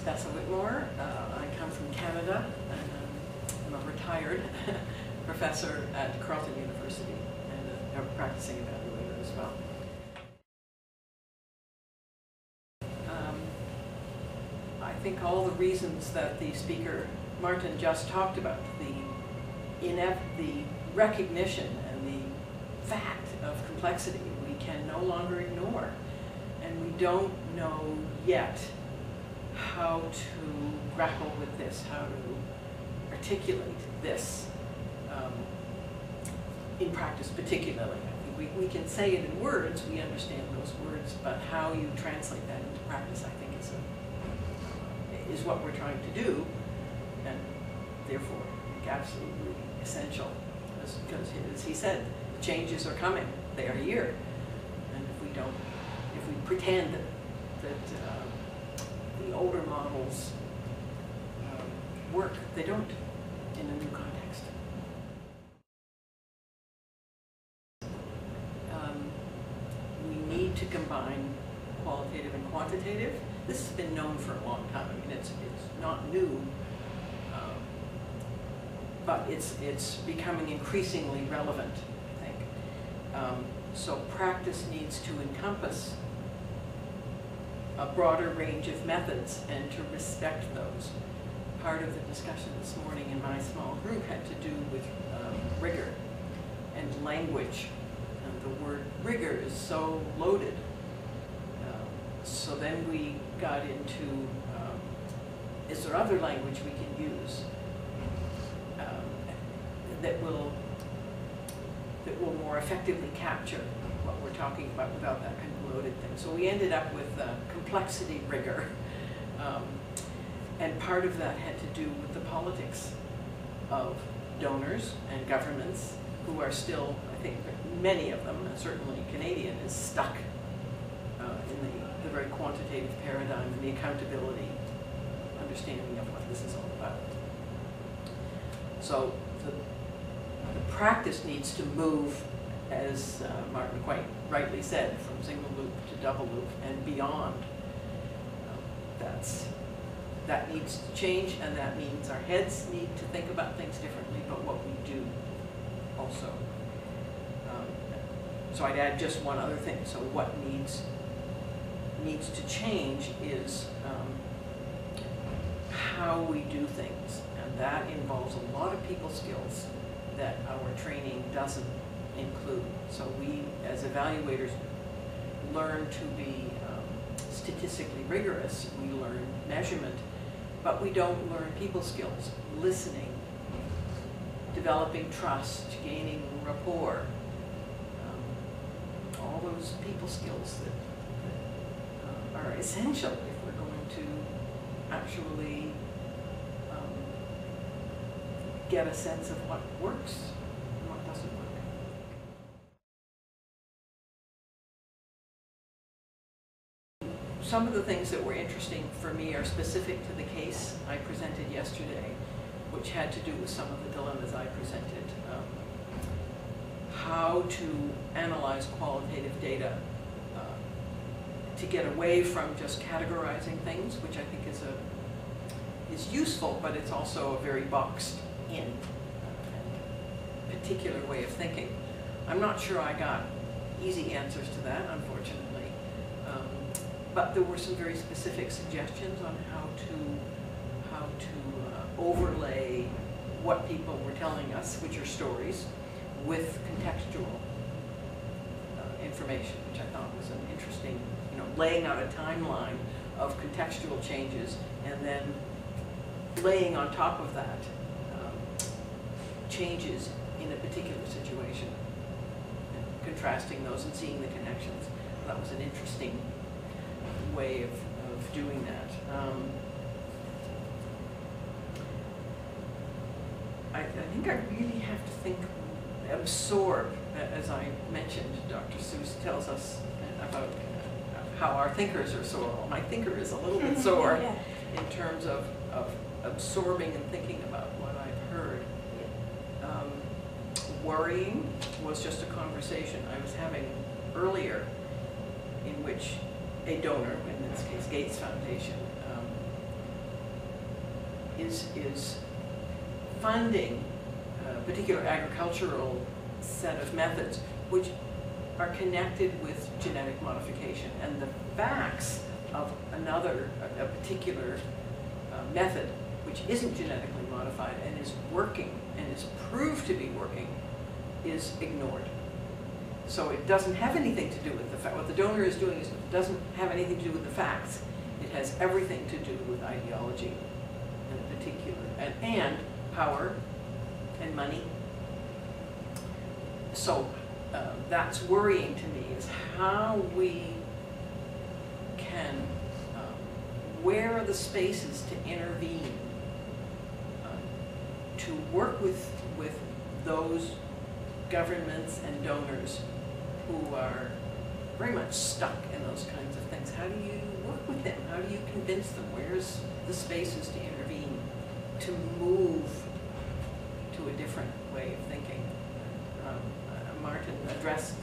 Elizabeth Whitmore. I come from Canada, and I'm a retired professor at Carleton University and a practicing evaluator as well. I think all the reasons that the speaker, Martin, just talked about, the recognition and the fact of complexity we can no longer ignore. And we don't know yet how to grapple with this, how to articulate this in practice particularly. I think we can say it in words, we understand those words, but how you translate that into practice, I think, is what we're trying to do, and therefore absolutely essential. Because as he said, changes are coming, they are here. And if we pretend that the older models work, they don't in a new context. We need to combine qualitative and quantitative. This has been known for a long time. I mean, it's not new, but it's becoming increasingly relevant, I think. So practice needs to encompass a broader range of methods and to respect those. Part of the discussion this morning in my small group had to do with rigor and language. And the word rigor is so loaded. So then we got into, is there other language we can use that will more effectively capture what we're talking about without that kind of loaded thing. So we ended up with complexity rigor. And part of that had to do with the politics of donors and governments who are still, I think many of them, and certainly Canadian, is stuck in the very quantitative paradigm and the accountability understanding of what this is all about. So the practice needs to move, as Martin quite rightly said, from single loop to double loop and beyond. That needs to change, and that means our heads need to think about things differently, but what we do also. So I'd add just one other thing. So what needs to change is how we do things, and that involves a lot of people skills that our training doesn't include. So we, as evaluators, learn to be statistically rigorous. We learn measurement, but we don't learn people skills, listening, developing trust, gaining rapport, all those people skills that are essential if we're going to actually get a sense of what works and what doesn't work. Some of the things that were interesting for me are specific to the case I presented yesterday, which had to do with some of the dilemmas I presented. How to analyze qualitative data to get away from just categorizing things, which I think is useful, but it's also a very boxed in particular way of thinking. I'm not sure I got easy answers to that, unfortunately. But there were some very specific suggestions on how to overlay what people were telling us, which are stories, with contextual information, which I thought was an interesting, laying out a timeline of contextual changes and then laying on top of that changes in a particular situation, and contrasting those and seeing the connections. That was an interesting way of doing that. I think I really have to absorb, as I mentioned, Dr. Seuss tells us about how our thinkers are sore. Well, my thinker is a little bit sore yeah. in terms of absorbing and thinking about what I've heard. Worrying was just a conversation I was having earlier in which a donor, in this case Gates Foundation, is funding a particular agricultural set of methods which are connected with genetic modification, and the facts of a particular method which isn't genetically modified and is working and is proved to be working is ignored. So it doesn't have anything to do with the fact. What the donor is doing is it doesn't have anything to do with the facts. It has everything to do with ideology in particular, and power and money. So that's worrying to me, is how we can, where are the spaces to intervene, to work with those governments and donors who are very much stuck in those kinds of things. How do you work with them? How do you convince them? Where's the spaces to intervene, to move to a different way of thinking? Martin addressed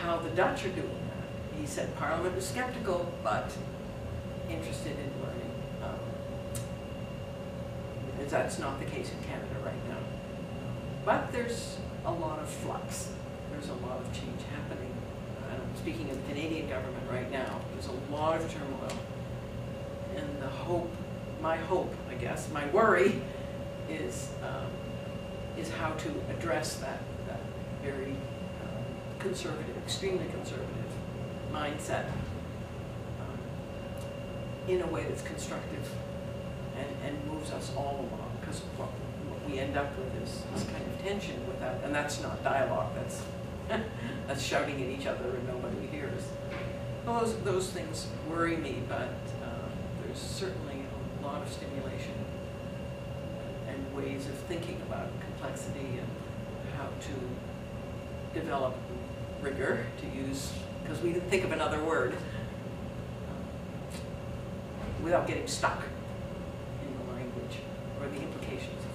how the Dutch are doing that. He said Parliament was skeptical, but interested in learning. That's not the case in Canada right now. But there's a lot of flux. There's a lot of change happening. Speaking of the Canadian government right now, there's a lot of turmoil. And the hope, my hope, I guess, my worry is how to address that very conservative, extremely conservative mindset in a way that's constructive and moves us all along. Because what we end up with is this kind of tension without, and that's not dialogue, that's shouting at each other and nobody hears. Those things worry me, but there's certainly a lot of stimulation and ways of thinking about complexity and how to develop rigor, to use, because we didn't think of another word, without getting stuck in the language or the implications of